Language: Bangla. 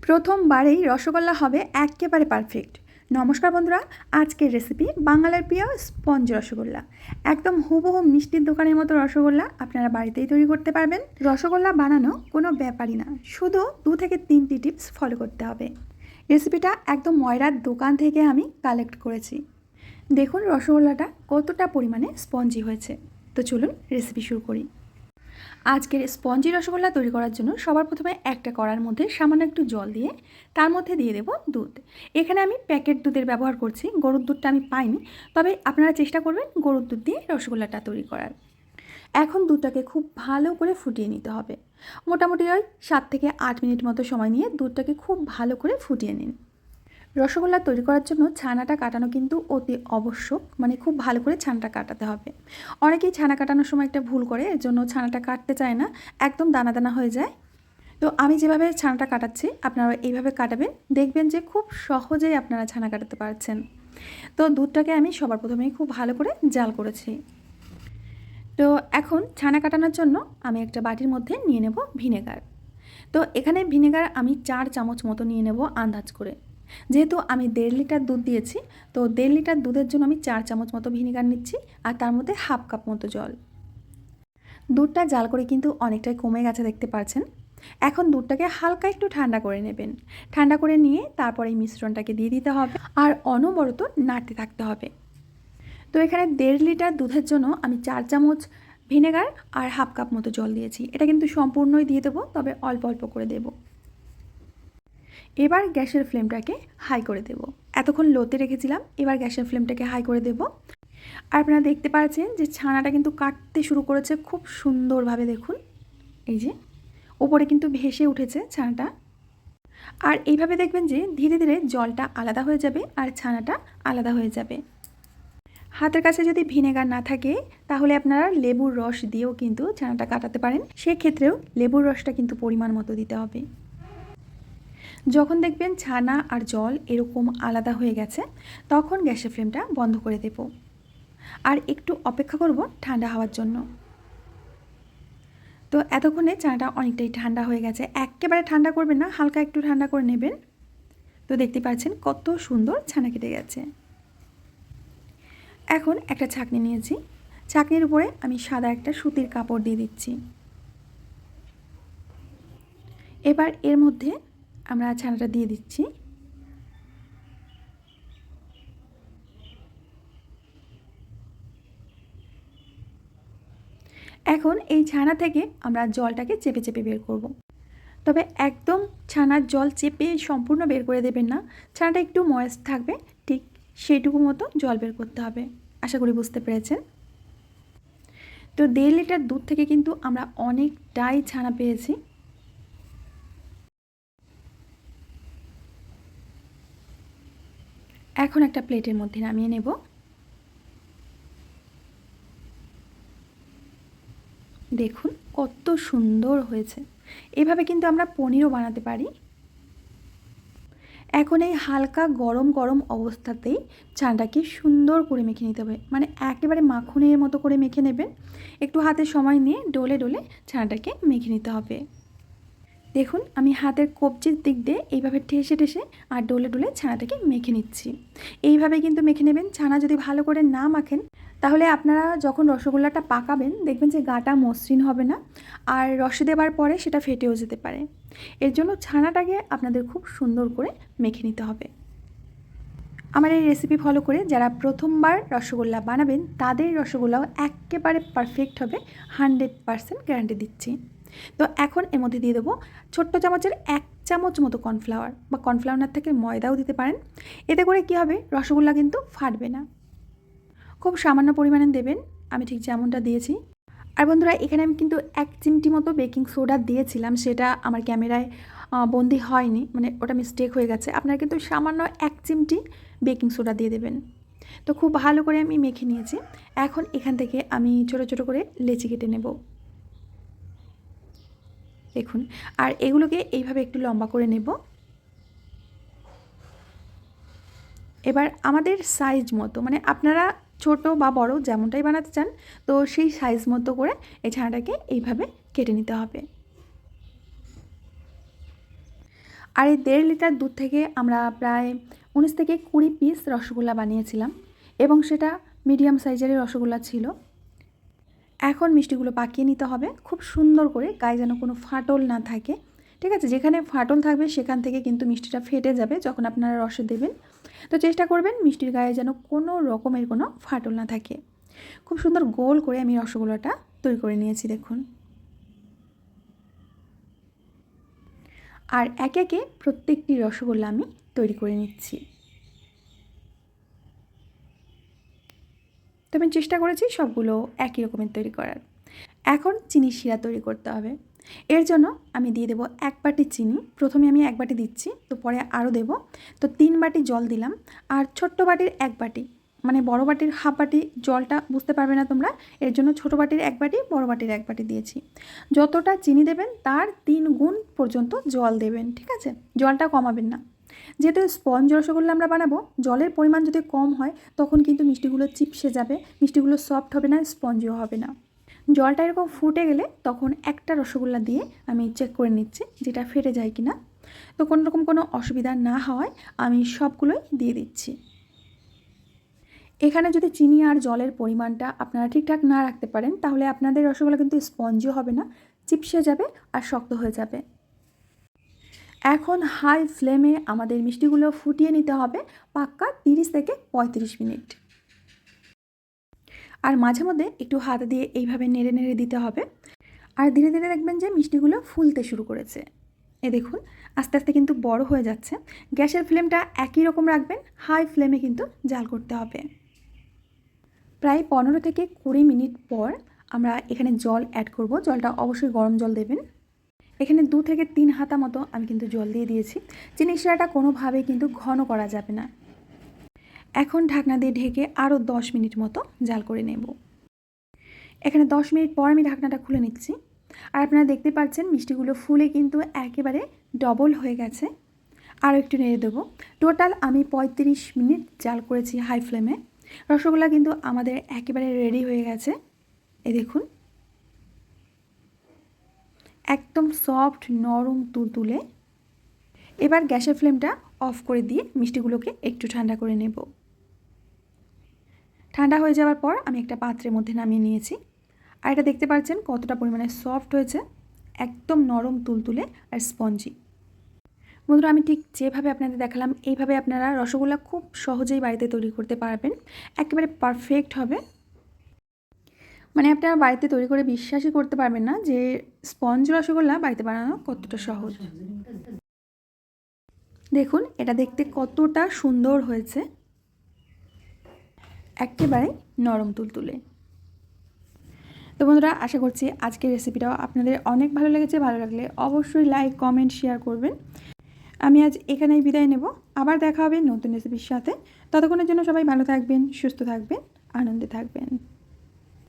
প্রথমবারেই রসগোল্লা হবে একেবারে পারফেক্ট। নমস্কার বন্ধুরা, আজকের রেসিপি বাঙালির প্রিয় স্পঞ্জ রসগোল্লা। একদম হুবহু মিষ্টির দোকানের মতো রসগোল্লা আপনারা বাড়িতেই তৈরি করতে পারবেন। রসগোল্লা বানানো কোনো ব্যাপারই না, শুধু 2 থেকে 3টি টিপস ফলো করতে হবে। রেসিপিটা একদম ময়রার দোকান থেকে আমি কালেক্ট করেছি। দেখুন রসগোল্লাটা কতটা পরিমাণে স্পঞ্জি হয়েছে। তো চলুন রেসিপি শুরু করি। আজকের স্পঞ্জি রসগোল্লা তৈরি করার জন্য সবার প্রথমে একটা কড়ার মধ্যে সামান্য একটু জল দিয়ে তার মধ্যে দিয়ে দেব দুধ। এখানে আমি প্যাকেট দুধের ব্যবহার করছি, গরুর দুধটা আমি পাইনি, তবে আপনারা চেষ্টা করবেন গরুর দুধ দিয়ে রসগোল্লাটা তৈরি করার। এখন দুধটাকে খুব ভালো করে ফুটিয়ে নিতে হবে। মোটামুটি ওই 7 থেকে 8 মিনিট মতো সময় নিয়ে দুধটাকে খুব ভালো করে ফুটিয়ে নিন। রসগোল্লা তৈরি করার জন্য ছানাটা কাটানো কিন্তু অতি আবশ্যক, মানে খুব ভালো করে ছানাটা কাটাতে হবে। অনেকেই ছানা কাটানোর সময় একটা ভুল করে, এর জন্য ছানাটা কাটতে চায় না, একদম দানা দানা হয়ে যায়। তো আমি যেভাবে ছানাটা কাটাচ্ছি আপনারা এইভাবে কাটাবেন, দেখবেন যে খুব সহজেই আপনারা ছানা কাটাতে পারছেন। তো দুধটাকে আমি সবার প্রথমেই খুব ভালো করে জাল করেছি। তো এখন ছানা কাটানোর জন্য আমি একটা বাটির মধ্যে নিয়ে নেব ভিনেগার। তো এখানে ভিনেগার আমি 4 চামচ মতো নিয়ে নেব আন্দাজ করে। যেহেতু আমি 1.5 লিটার দুধ দিয়েছি, তো 1.5 লিটার দুধের জন্য আমি 4 চামচ মতো ভিনেগার নিচ্ছি, আর তার মধ্যে হাফ কাপ মতো জল। দুধটা জাল করে কিন্তু অনেকটাই কমে গেছে দেখতে পাচ্ছেন। এখন দুধটাকে হালকা একটু ঠান্ডা করে নেবেন। ঠান্ডা করে নিয়ে তারপর এই মিশ্রণটাকে দিয়ে দিতে হবে, আর অনবরত নাড়তে থাকতে হবে। তো এখানে 1.5 লিটার দুধের জন্য আমি 4 চামচ ভিনেগার আর হাফ কাপ মতো জল দিয়েছি। এটা কিন্তু সম্পূর্ণই দিয়ে দেবো, তবে অল্প অল্প করে দেব। এবার গ্যাসের ফ্লেমটাকে হাই করে দেব। এতক্ষণ লোতে রেখেছিলাম, এবার গ্যাসের ফ্লেমটাকে হাই করে দেব। আর আপনারা দেখতে পাচ্ছেন যে ছানাটা কিন্তু কাটতে শুরু করেছে খুব সুন্দরভাবে। দেখুন এই যে ওপরে কিন্তু ভেসে উঠেছে ছানাটা। আর এইভাবে দেখবেন যে ধীরে ধীরে জলটা আলাদা হয়ে যাবে আর ছানাটা আলাদা হয়ে যাবে। হাতের কাছে যদি ভিনেগার না থাকে তাহলে আপনারা লেবুর রস দিয়েও কিন্তু ছানাটা কাটাতে পারেন। সেক্ষেত্রেও লেবুর রসটা কিন্তু পরিমাণ মতো দিতে হবে। যখন দেখবেন ছানা আর জল এরকম আলাদা হয়ে গেছে, তখন গ্যাসের ফ্লেমটা বন্ধ করে দেব আর একটু অপেক্ষা করব ঠান্ডা হওয়ার জন্য। তো এতক্ষণে ছানাটা অনেকটাই ঠান্ডা হয়ে গেছে। একেবারে ঠান্ডা করবেন না, হালকা একটু ঠান্ডা করে নেবেন। তো দেখতে পাচ্ছেন কত সুন্দর ছানা কেটে গেছে। এখন একটা ছাঁকনি নিয়েছি, ছাঁকনির উপরে আমি সাদা একটা সুতির কাপড় দিয়ে দিচ্ছি। এবার এর মধ্যে আমরা ছানাটা দিয়ে দিচ্ছি। এখন এই ছানা থেকে আমরা জলটাকে চেপে চেপে বের করব। তবে একদম ছানার জল চেপে সম্পূর্ণ বের করে দেবেন না, ছানাটা একটু ময়েস্ট থাকবে, ঠিক সেইটুকু মতো জল বের করতে হবে। আশা করি বুঝতে পেরেছেন। তো 1.5 লিটার দুধ থেকে কিন্তু আমরা অনেকটাই ছানা পেয়েছি। এখন একটা প্লেটের মধ্যে নামিয়ে নেব। দেখুন কত সুন্দর হয়েছে। এভাবে কিন্তু আমরা পনিরও বানাতে পারি। এখন এই হালকা গরম গরম অবস্থাতেই ছানাটাকে সুন্দর করে মেখে নিতে হবে, মানে একেবারে মাখনের মতো করে মেখে নেবেন। একটু হাতে সময় নিয়ে ডলে ডলে ছানাটাকে মেখে নিতে হবে। দেখুন আমি হাতের কবজির দিক দিয়ে এইভাবে ঠেসে ঠেসে আর ডলে ডলে ছানাটাকে মেখে নিচ্ছি। এইভাবে কিন্তু মেখে নেবেন। ছানা যদি ভালো করে না মাখেন তাহলে আপনারা যখন রসগোল্লাটা পাকাবেন দেখবেন যে গাটা মসৃণ হবে না, আর রসে দেওয়ার পরে সেটা ফেটেও যেতে পারে। এর জন্য ছানাটাকে আপনাদের খুব সুন্দর করে মেখে নিতে হবে। আমার এই রেসিপি ফলো করে যারা প্রথমবার রসগোল্লা বানাবেন তাদের রসগোল্লাও একেবারে পারফেক্ট হবে, 100% গ্যারান্টি দিচ্ছি। তো এখন এর মধ্যে দিয়ে দেবো ছোট্ট চামচের 1 চামচ মতো কর্নফ্লাওয়ার, বা কর্নফ্লাওয়ার থেকে ময়দাও দিতে পারেন। এতে করে কি হবে, রসগোল্লা কিন্তু ফাটবে না। খুব সামান্য পরিমাণে দেবেন, আমি ঠিক যেমনটা দিয়েছি। আর বন্ধুরা এখানে আমি কিন্তু 1 চিমটি মতো বেকিং সোডা দিয়েছিলাম, সেটা আমার ক্যামেরায় বন্দি হয়নি, মানে ওটা মিস্টেক হয়ে গেছে। আপনারা কিন্তু সামান্য 1 চিমটি বেকিং সোডা দিয়ে দেবেন। তো খুব ভালো করে আমি মেখে নিয়েছি। এখন এখান থেকে আমি ছোট ছোট করে লেচি কেটে নেব। দেখুন, আর এগুলোকে এইভাবে একটু লম্বা করে নেব। এবার আমাদের সাইজ মতো, মানে আপনারা ছোট বা বড় যেমনটাই বানাতে চান, তো সেই সাইজ মতো করে এই ছানাটাকে এইভাবে কেটে নিতে হবে। আর এই 1.5 লিটার দুধ থেকে আমরা প্রায় 19 থেকে 20 পিস রসগোল্লা বানিয়েছিলাম এবং সেটা মিডিয়াম সাইজের রসগোল্লা ছিল। এখন মিষ্টিগুলো পাকিয়ে নিতে হবে খুব সুন্দর করে, গায়ে যেন কোনো ফাটল না থাকে। ঠিক আছে, যেখানে ফাটল থাকবে সেখান থেকে কিন্তু মিষ্টিটা ফেটে যাবে যখন আপনারা রসে দেবেন। তো চেষ্টা করবেন মিষ্টির গায়ে যেন কোনো রকমের কোনো ফাটল না থাকে। খুব সুন্দর গোল করে আমি রসগোল্লাটা তৈরি করে নিয়েছি দেখুন। আর একে একে প্রত্যেকটি রসগোল্লা আমি তৈরি করে নিচ্ছি। তো আমি চেষ্টা করেছি সবগুলো একই রকমের তৈরি করার। এখন চিনির শিরা তৈরি করতে হবে। এর জন্য আমি দিয়ে দেবো 1 বাটি চিনি। প্রথমে আমি 1 বাটি দিচ্ছি, তো পরে আরও দেব। তো 3 বাটি জল দিলাম। আর ছোট্ট বাটির 1 বাটি, মানে বড় বাটির হাফ বাটি জলটা বুঝতে পারবে না তোমরা, এর জন্য ছোটো বাটির 1 বাটি, বড় বাটির 1 বাটি দিয়েছি। যতটা চিনি দেবেন তার 3 গুণ পর্যন্ত জল দেবেন। ঠিক আছে, জলটা কমাবেন না। যেহেতু স্পঞ্জ রসগোল্লা আমরা বানাবো, জলের পরিমাণ যদি কম হয় তখন কিন্তু মিষ্টিগুলো চিপসে যাবে, মিষ্টিগুলো সফট হবে না, স্পঞ্জও হবে না। জলটা এরকম ফুটে গেলে তখন একটা রসগোল্লা দিয়ে আমি চেক করে নিচ্ছি যেটা ফেটে যায় কি না। তো কোনো রকম কোনো অসুবিধা না হওয়ায় আমি সবগুলোই দিয়ে দিচ্ছি। এখানে যদি চিনি আর জলের পরিমাণটা আপনারা ঠিকঠাক না রাখতে পারেন তাহলে আপনাদের রসগোল্লা কিন্তু স্পঞ্জও হবে না, চিপসে যাবে আর শক্ত হয়ে যাবে। এখন হাই ফ্লেমে আমাদের মিষ্টিগুলো ফুটিয়ে নিতে হবে পাক্কা 30 থেকে 35 মিনিট। আর মাঝে মধ্যে একটু হাত দিয়ে এইভাবে নেড়ে নেড়ে দিতে হবে। আর ধীরে ধীরে দেখবেন যে মিষ্টিগুলো ফুলতে শুরু করেছে। দেখুন আস্তে আস্তে কিন্তু বড় হয়ে যাচ্ছে। গ্যাসের ফ্লেমটা একই রকম রাখবেন, হাই ফ্লেমে কিন্তু জাল করতে হবে। প্রায় 15 থেকে 20 মিনিট পর আমরা এখানে জল অ্যাড করব। জলটা অবশ্যই গরম জল দেবেন। এখানে 2 থেকে 3 হাতা মতো আমি কিন্তু জল দিয়ে দিয়েছি। চিনির শিরাটা কোনোভাবেই কিন্তু ঘন করা যাবে না। এখন ঢাকনা দিয়ে ঢেকে আরও 10 মিনিট মতো জাল করে নেব। এখানে 10 মিনিট পর আমি ঢাকনাটা খুলে নিচ্ছি। আর আপনারা দেখতে পাচ্ছেন মিষ্টিগুলো ফুলে কিন্তু একেবারে ডবল হয়ে গেছে। আরও একটু নেড়ে দেবো। টোটাল আমি 35 মিনিট জাল করেছি হাই ফ্লেমে। রসগোল্লা কিন্তু আমাদের একেবারে রেডি হয়ে গেছে। দেখুন একদম সফট, নরম, তুলতুলে। এবার গ্যাসের ফ্লেমটা অফ করে দিয়ে মিষ্টিগুলোকে একটু ঠান্ডা করে নেব। ঠান্ডা হয়ে যাওয়ার পর আমি একটা পাত্রের মধ্যে নামিয়ে নিয়েছি। আর এটা দেখতে পাচ্ছেন কতটা পরিমাণে সফট হয়েছে, একদম নরম, তুলতুলে আর স্পঞ্জি। বন্ধুরা আমি ঠিক যেভাবে আপনাদের দেখালাম এইভাবে আপনারা রসগোল্লা খুব সহজেই বাড়িতে তৈরি করতে পারবেন, একেবারে পারফেক্ট হবে। মানে আপনারা বাড়িতে তৈরি করে বিশ্বাসই করতে পারবেন না যে স্পঞ্জ রসগোল্লা বাড়িতে বানানো কতটা সহজ। দেখুন এটা দেখতে কতটা সুন্দর হয়েছে, একেবারে নরম তুলতুলে। তো বন্ধুরা আশা করছি আজকের রেসিপিটাও আপনাদের অনেক ভালো লেগেছে। ভালো লাগলে অবশ্যই লাইক, কমেন্ট, শেয়ার করবেন। আমি আজ এখানেই বিদায় নেব। আবার দেখা হবে নতুন রেসিপির সাথে। ততক্ষণের জন্য সবাই ভালো থাকবেন, সুস্থ থাকবেন, আনন্দে থাকবেন।